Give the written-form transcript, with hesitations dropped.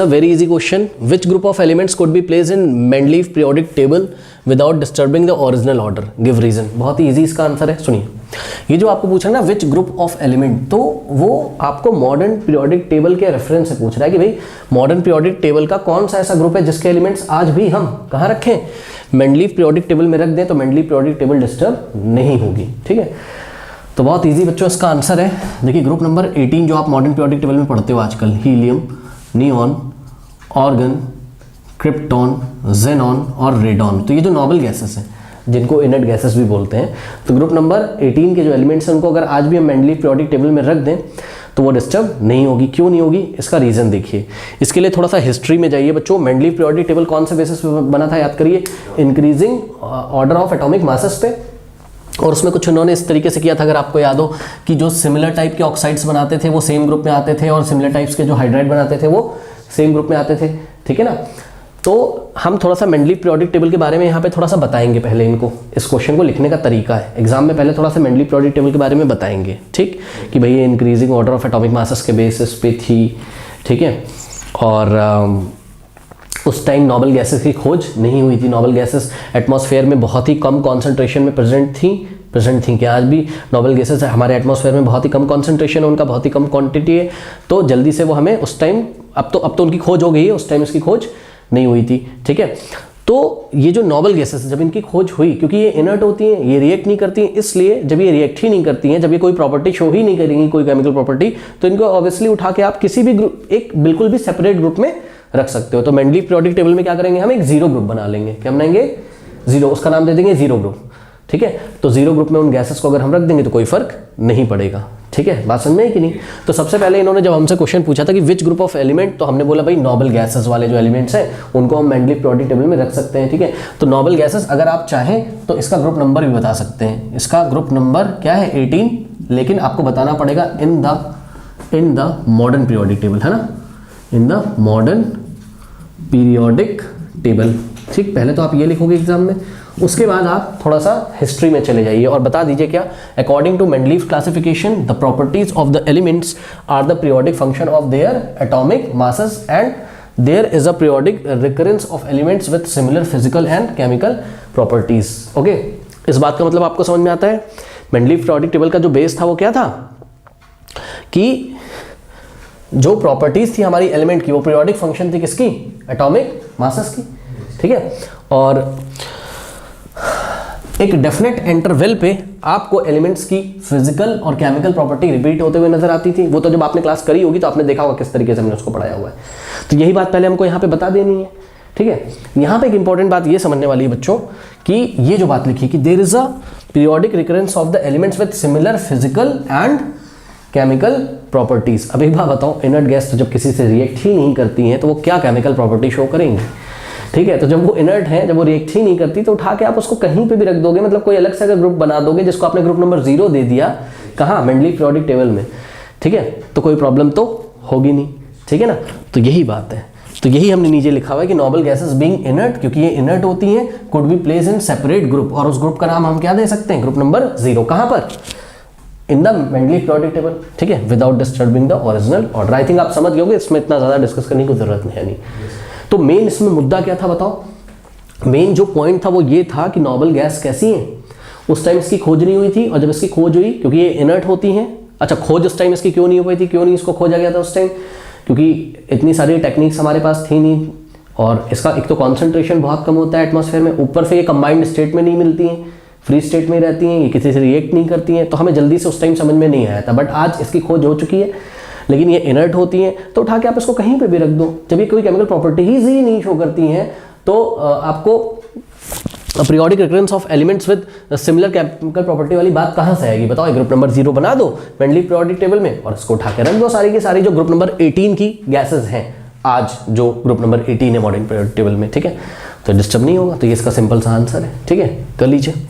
A very easy question. Which group of elements could be placed in Mendeleev periodic table without disturbing the original order? Give reason. बहुत ही easy इसका answer है. सुनिए, ये जो आपको पूछ रहा है ना which group of element, तो वो आपको मॉडर्न पीरियोडिक टेबल के रेफरेंस से पूछ रहा है कि भाई मॉडर्न पीरियोडिक टेबल का कौन सा ऐसा ग्रुप है जिसके एलिमेंट्स आज भी हम कहाँ रखें, मेंडलीव पीरियोडिक टेबल में रख दें तो मेंडलीव पीरियोडिक टेबल डिस्टर्ब नहीं होगी. ठीक है, तो बहुत ईजी बच्चों इसका आंसर है. देखिए ग्रुप नंबर 18 जो आप मॉडर्न पीरियोडिक टेबल में पढ़ते हो आजकल, helium, neon, organ, krypton, xenon और रेडॉन. तो ये जो नोबल गैसेस हैं जिनको इनर्ट गैसेस भी बोलते हैं, तो ग्रुप नंबर 18 के जो एलिमेंट्स हैं उनको अगर आज भी हम मेंडलीव पीरियोडिक टेबल में रख दें तो वो डिस्टर्ब नहीं होगी. क्यों नहीं होगी, इसका रीज़न देखिए. इसके लिए थोड़ा सा हिस्ट्री में जाइए बच्चों. मेंडलीव पीरियोडिक टेबल कौन से बेसिस पे बना था, याद करिए, increasing order of atomic masses पे. और उसमें कुछ उन्होंने इस तरीके से किया था, अगर आपको याद हो, कि जो सिमिलर टाइप के ऑक्साइड्स बनाते थे वो सेम ग्रुप में आते थे और सिमिलर टाइप्स के जो हाइड्राइड बनाते थे वो सेम ग्रुप में आते थे. ठीक है ना. तो हम थोड़ा सा मेंडलीव पीरियोडिक टेबल के बारे में यहाँ पे थोड़ा सा बताएंगे. पहले इनको, इस क्वेश्चन को लिखने का तरीका है एग्जाम में, पहले थोड़ा सा मेंडलीव पीरियोडिक टेबल के बारे में बताएंगे. ठीक, कि भाई ये increasing order of atomic masses के बेसिस पे थी. ठीक है, और उस टाइम नोबल गैसेस की खोज नहीं हुई थी. नोबल गैसेस एटमॉस्फेयर में बहुत ही कम कॉन्सेंट्रेशन में प्रेजेंट थी कि आज भी नोबल गैसेस हमारे एटमॉस्फेयर में बहुत ही कम कॉन्सेंट्रेशन है, उनका बहुत ही कम क्वांटिटी है. तो जल्दी से वो हमें उस टाइम, अब तो उनकी खोज हो गई है, उस टाइम इसकी खोज नहीं हुई थी. ठीक है, तो ये जो नोबल गैसेस जब इनकी खोज हुई, क्योंकि ये इनर्ट होती हैं, ये रिएक्ट नहीं करती हैं, इसलिए जब ये रिएक्ट ही नहीं करती हैं, जब ये कोई प्रॉपर्टी शो ही नहीं करेंगी, कोई केमिकल प्रॉपर्टी, तो इनको ऑब्वियसली उठा के आप किसी भी ग्रुप, एक बिल्कुल भी सेपरेट ग्रुप में रख सकते हो. तो मेंडलीव पीरियोडिक टेबल में क्या करेंगे, हम एक जीरो ग्रुप बना लेंगे. क्या बनाएंगे, जीरो, उसका नाम दे देंगे जीरो ग्रुप. ठीक है, तो जीरो ग्रुप में उन गैसेस को अगर हम रख देंगे तो कोई फर्क नहीं पड़ेगा. ठीक है, बात समझ में है कि नहीं. तो सबसे पहले इन्होंने जब हमसे क्वेश्चन पूछा था कि विच ग्रुप ऑफ एलिमेंट, तो हमने बोला भाई नोबल गैसेस वाले जो एलिमेंट्स हैं उनको हम मेंडलीव पीरियोडिक टेबल में रख सकते हैं. ठीक है, तो नोबल गैसेस अगर आप चाहें तो इसका ग्रुप नंबर भी बता सकते हैं. इसका ग्रुप नंबर क्या है, 18, लेकिन आपको बताना पड़ेगा in the modern periodic table, है ना, in the modern periodic table. ठीक, पहले तो आप ये लिखोगे एग्जाम में, उसके बाद आप थोड़ा सा हिस्ट्री में चले जाइए और बता दीजिए क्या, according to Mendeleev classification the properties of the elements are the periodic function of their atomic masses and there is a periodic recurrence of elements with similar physical and chemical properties. Okay, इस बात का मतलब आपको समझ में आता है. Mendeleev periodic table का जो बेस था वो क्या था, कि जो प्रॉपर्टीज थी हमारी एलिमेंट की वो पीरियोडिक फंक्शन थी किसकी, एटॉमिक मासेस की. ठीक है, और एक डेफिनेट इंटरवल पे आपको एलिमेंट्स की फिजिकल और केमिकल प्रॉपर्टी रिपीट होते हुए नजर आती थी. वो तो जब आपने क्लास करी होगी तो आपने देखा होगा किस तरीके से हमने उसको पढ़ाया हुआ है. तो यही बात पहले हमको यहाँ पे बता देनी है. ठीक है, यहाँ पे एक इंपॉर्टेंट बात ये समझने वाली है बच्चों, कि ये जो बात लिखी कि there is a periodic recurrence of the elements with similar physical and chemical properties. अब एक बात बताओ, इनर्ट गैस तो जब किसी से रिएक्ट ही नहीं करती हैं तो वो क्या केमिकल प्रॉपर्टी शो करेंगी. ठीक है, तो जब वो इनर्ट है, जब वो रिएक्ट ही नहीं करती, तो उठा के आप उसको कहीं पे भी रख दोगे, मतलब कोई अलग से अगर ग्रुप बना दोगे जिसको आपने ग्रुप नंबर 0 दे दिया, कहाँ, मेंडलीव पीरियोडिक टेबल में. ठीक है, तो कोई प्रॉब्लम तो होगी नहीं. ठीक है ना, तो यही बात है. तो यही हमने नीचे लिखा हुआ है कि नोबल गैसेस बीइंग इनर्ट, क्योंकि ये इनर्ट होती हैं, could be place in separate group, और उस ग्रुप का नाम हम क्या दे सकते हैं, ग्रुप नंबर 0. कहाँ पर, in the Mendeleev periodic table. ठीक है, without disturbing the original order. I think आप समझ गए होंगे, इसमें इतना ज़्यादा डिस्कस करने की जरूरत नहीं है. नहीं, तो मेन इसमें मुद्दा क्या था बताओ. मेन जो पॉइंट था वो ये था कि नोबल गैस कैसी है, उस टाइम इसकी खोज नहीं हुई थी, और जब इसकी खोज हुई, क्योंकि ये इनर्ट होती हैं. अच्छा, खोज उस टाइम इसकी क्यों नहीं हुई थी, क्यों नहीं इसको खोजा गया था उस टाइम, क्योंकि इतनी सारी टेक्निक्स हमारे पास थी नहीं, और इसका एक तो कॉन्सेंट्रेशन बहुत कम होता है एटमॉस्फेयर में, ऊपर से ये कंबाइंड स्टेट में नहीं मिलती हैं, फ्री स्टेट में रहती हैं, ये किसी से रिएक्ट नहीं करती हैं, तो हमें जल्दी से उस टाइम समझ में नहीं आया था. बट आज इसकी खोज हो चुकी है, लेकिन ये इनर्ट होती हैं, तो उठा के आप इसको कहीं पे भी रख दो. जब ये कोई केमिकल प्रॉपर्टीज ही नहीं शो करती हैं, तो आपको periodic recurrence of elements with similar chemical property वाली बात कहाँ से आएगी बताओ. ग्रुप नंबर 0 बना दो मेंडलीव पीरियोडिक टेबल में, और इसको उठा के रख दो सारी की सारी जो ग्रुप नंबर 18 की गैसेज हैं आज, जो ग्रुप नंबर 18 है मॉडर्न पीरियोडिक टेबल में. ठीक है, तो डिस्टर्ब नहीं होगा. तो ये इसका सिंपल सा आंसर है. ठीक है, कर लीजिए.